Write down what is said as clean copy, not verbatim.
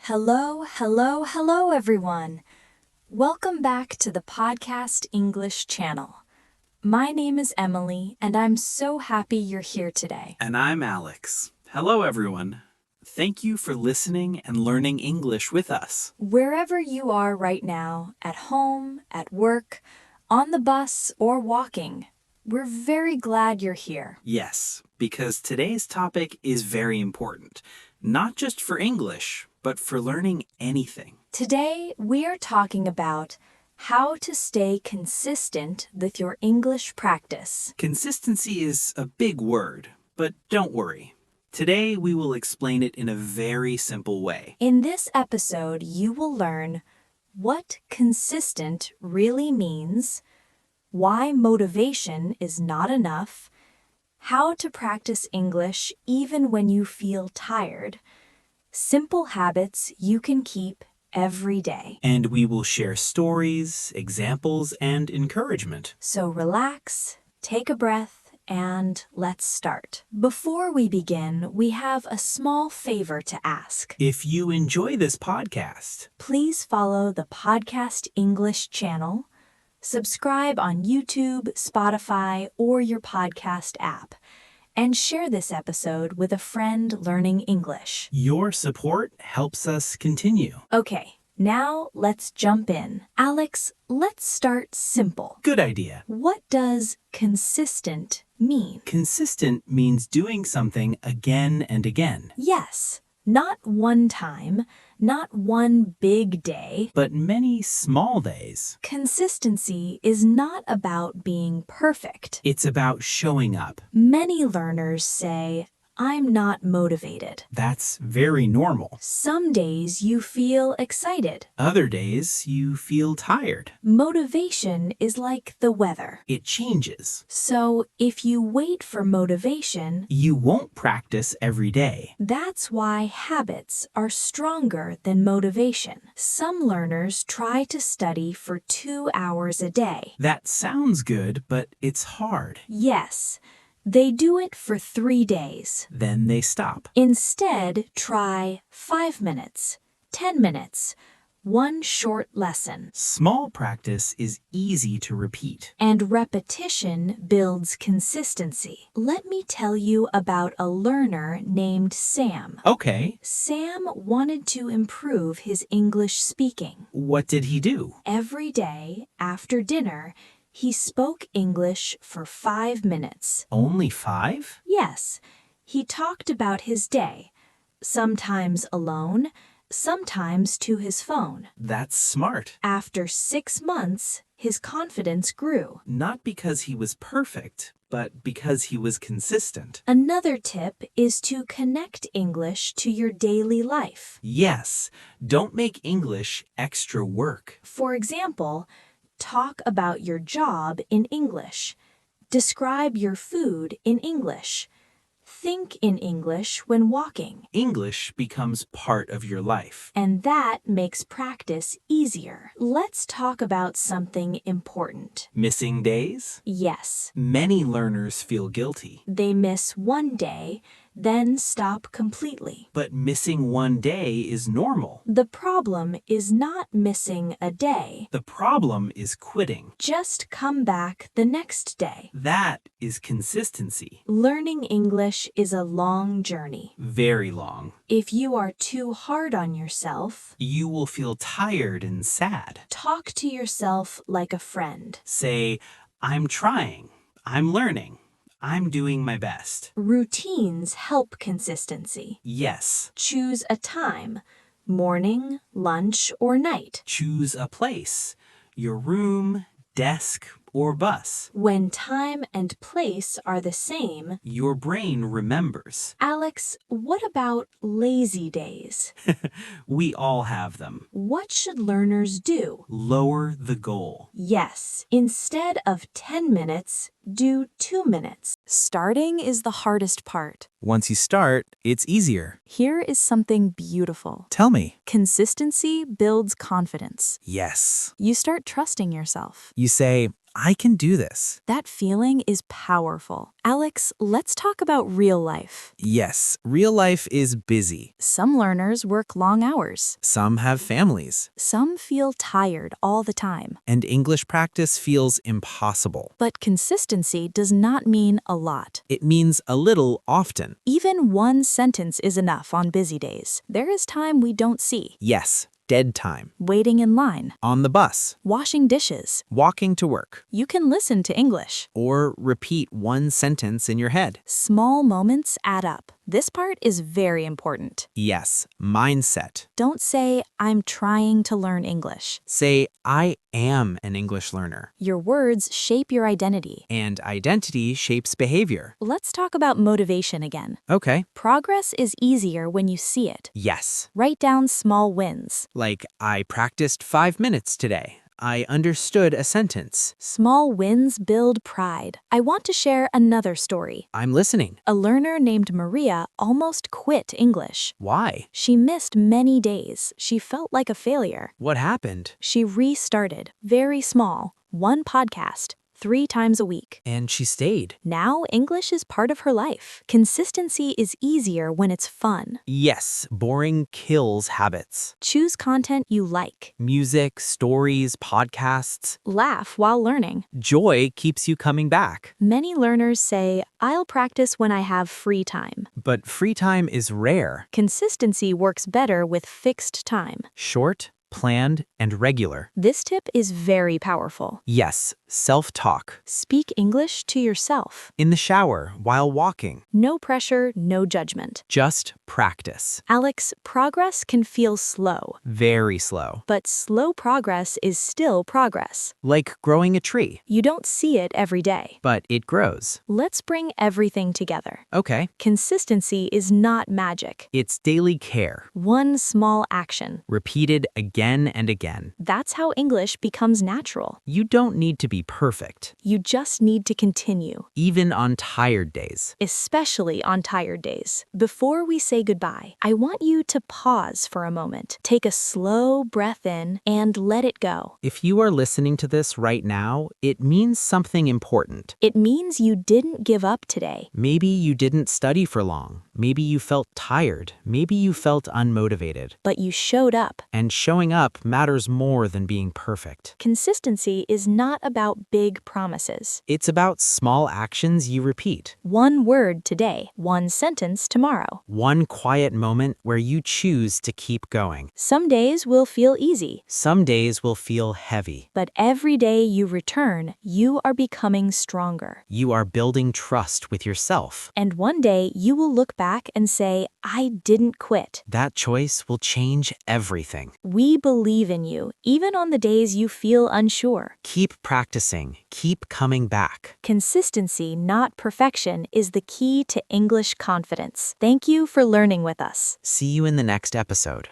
Hello, everyone. Welcome back to the Podcast English channel. My name is Emily, and I'm so happy you're here today. And I'm Alex. Hello, everyone. Thank you for listening and learning English with us. Wherever you are right now, at home, at work, on the bus, or walking, we're very glad you're here. Yes, because today's topic is very important, not just for English, but for learning anything. Today, we are talking about how to stay consistent with your English practice. Consistency is a big word, but don't worry. Today, we will explain it in a very simple way. In this episode, you will learn what consistent really means, why motivation is not enough, how to practice English even when you feel tired, simple habits you can keep every day. And we will share stories, examples, and encouragement. So relax, take a breath, and let's start. Before we begin, we have a small favor to ask. If you enjoy this podcast, Please follow the Podcast English channel, subscribe on YouTube, Spotify, or your podcast app, and share this episode with a friend learning English. your support helps us continue. Okay, now let's jump in. Alex, let's start simple. Good idea. What does consistent mean? Consistent means doing something again and again, Yes, not one time, not one big day. but many small days. Consistency is not about being perfect. It's about showing up. Many learners say, I'm not motivated. That's very normal. Some days you feel excited. Other days, you feel tired. Motivation is like the weather. It changes. So if you wait for motivation, You won't practice every day. that's why habits are stronger than motivation. Some learners try to study for 2 hours a day. That sounds good, but it's hard. Yes, they do it for 3 days. Then they stop. Instead, try 5 minutes, 10 minutes, one short lesson. Small practice is easy to repeat. And repetition builds consistency. Let me tell you about a learner named Sam. Okay, Sam wanted to improve his English speaking. what did he do? Every day, after dinner, he spoke English for 5 minutes. Only 5? Yes, he talked about his day, sometimes alone, sometimes to his phone. That's smart. After 6 months, his confidence grew. Not because he was perfect, but because he was consistent. Another tip is to connect English to your daily life. Yes, don't make English extra work. For example, talk about your job in English. Describe your food in English. Think in English when walking. English becomes part of your life. And that makes practice easier. Let's talk about something important. Missing days? Yes, Many learners feel guilty. they miss one day, then stop completely. But missing one day is normal. The problem is not missing a day. The problem is quitting. Just come back the next day. That is consistency. Learning English is a long journey. Very long. If you are too hard on yourself, You will feel tired and sad. talk to yourself like a friend. Say, I'm trying. I'm learning. I'm doing my best. Routines help consistency. Yes. Choose a time, morning, lunch, or night. Choose a place. Your room, desk, or bus. When time and place are the same, Your brain remembers. Alex, what about lazy days? We all have them. What should learners do? Lower the goal. Yes, instead of 10 minutes, do 2 minutes. Starting is the hardest part. Once you start, it's easier. Here is something beautiful. Tell me. Consistency builds confidence. Yes. You start trusting yourself. You say, I can do this. That feeling is powerful. Alex, let's talk about real life. Yes, real life is busy. Some learners work long hours. Some have families. Some feel tired all the time. And English practice feels impossible. But consistency does not mean a lot. It means a little often. Even one sentence is enough on busy days. There is time we don't see. Yes, dead time. Waiting in line. On the bus. Washing dishes. Walking to work. You can listen to English. Or repeat one sentence in your head. Small moments add up. This part is very important. Yes, mindset. Don't say, I'm trying to learn English. Say, I am an English learner. Your words shape your identity. And identity shapes behavior. Let's talk about motivation again. Okay. Progress is easier when you see it. Yes. Write down small wins. Like, I practiced 5 minutes today. I understood a sentence. Small wins build pride. I want to share another story. I'm listening. A learner named Maria almost quit English. Why? She missed many days. She felt like a failure. What happened? She restarted, very small, one podcast, 3 times a week. And she stayed. Now English is part of her life. Consistency is easier when it's fun. Yes, boring kills habits. Choose content you like. Music, stories, podcasts. Laugh while learning. Joy keeps you coming back. Many learners say, I'll practice when I have free time. But free time is rare. Consistency works better with fixed time. Short, planned, and regular. This tip is very powerful. Yes, self-talk. Speak English to yourself. In the shower, while walking. No pressure, no judgment. Just practice. Alex, progress can feel slow, Very slow. but slow progress is still progress. Like growing a tree. You don't see it every day. But it grows. Let's bring everything together. Okay. Consistency is not magic. It's daily care. One small action. Repeated again and again. That's how English becomes natural. You don't need to be perfect. You just need to continue, Even on tired days. especially on tired days. Before we say goodbye, I want you to pause for a moment. Take a slow breath in and let it go. If you are listening to this right now, it means something important. It means you didn't give up today. Maybe you didn't study for long. Maybe you felt tired. Maybe you felt unmotivated. But you showed up. And showing up matters more than being perfect. Consistency is not about big promises. It's about small actions you repeat. One word today, one sentence tomorrow. One quiet moment where you choose to keep going. Some days will feel easy, Some days will feel heavy. but every day you return, you are becoming stronger. You are building trust with yourself. And one day you will look back and say, I didn't quit. That choice will change everything. We believe in you, even on the days you feel unsure. Keep practicing. Keep coming back. Consistency, not perfection, is the key to English confidence. Thank you for learning with us. See you in the next episode.